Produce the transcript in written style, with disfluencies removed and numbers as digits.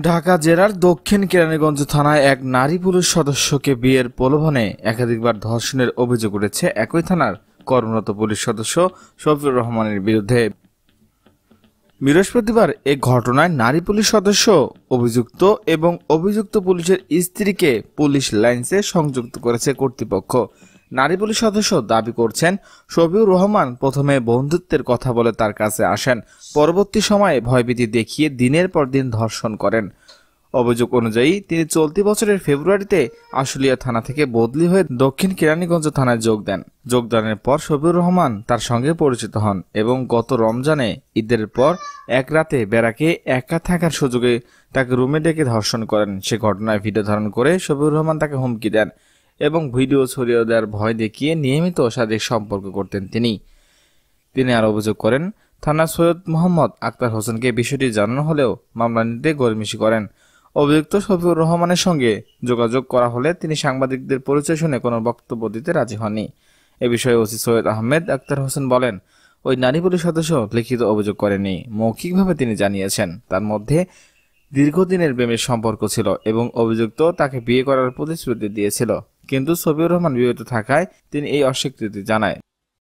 ঢাকা জেলার দক্ষিণ কেরানীগঞ্জ থানায় এক নারী পুলিশ সদস্যকে বিয়ের প্রলোভনে একাধিকবার ধর্ষণের অভিযোগ উঠেছে একই থানার কর্মরত পুলিশ সদস্য শফিউর রহমানের বিরুদ্ধে। বৃহস্পতিবার এ ঘটনায় নারী পুলিশ সদস্য অভিযুক্ত এবং অভিযুক্ত পুলিশের স্ত্রীকে পুলিশ লাইন্সে সংযুক্ত করেছে কর্তৃপক্ষ। নারী পুলিশ সদস্য দাবি করছেন, শফিউর রহমান প্রথমে বন্ধুত্বের কথা বলে তার কাছে আসেন, পরবর্তী সময়ে ভয়ভীতি দেখিয়ে দিনের পর দিন ধর্ষণ করেন। অভিযোগ অনুযায়ী তিনি চলতি বছরের ফেব্রুয়ারিতে আশুলিয়া থানা থেকে বদলি হয়ে দক্ষিণ কেরানীগঞ্জ থানায় যোগদানের পর শফিউর রহমান তার সঙ্গে পরিচিত হন এবং গত রমজানে ঈদের পর এক রাতে বেড়াকে একা থাকার সুযোগে তাকে রুমে ডেকে ধর্ষণ করেন। সে ঘটনায় ভিডিও ধারণ করে শফিউর রহমান তাকে হুমকি দেন এবং ভিডিও ছড়িয়ে দেওয়ার ভয় দেখিয়ে নিয়মিত শারীরিক সম্পর্ক করতেন তিনি আরও অভিযোগ করেন, থানা সৈয়দ মোহাম্মদ আক্তার হোসেনকে বিষয়টি জানানো হলেও মামলা নিতে গড়িমসি করেন। অভিযুক্ত শফিউর রহমানের সঙ্গে যোগাযোগ করা হলে তিনি সাংবাদিকদের পরিচয় শুনে কোনো বক্তব্য দিতে রাজি হননি। এ বিষয়ে ওসি সৈয়দ আহমেদ আক্তার হোসেন বলেন, ওই নারী পুলিশ সদস্য লিখিত অভিযোগ করেনি, মৌখিকভাবে তিনি জানিয়েছেন তার মধ্যে দীর্ঘদিনের প্রেমের সম্পর্ক ছিল এবং অভিযুক্ত তাকে বিয়ে করার প্রতিশ্রুতি দিয়েছিল, কিন্তু শফিউর রহমান বিবাহিত থাকায় তিনি এই অস্বীকৃতি জানায়।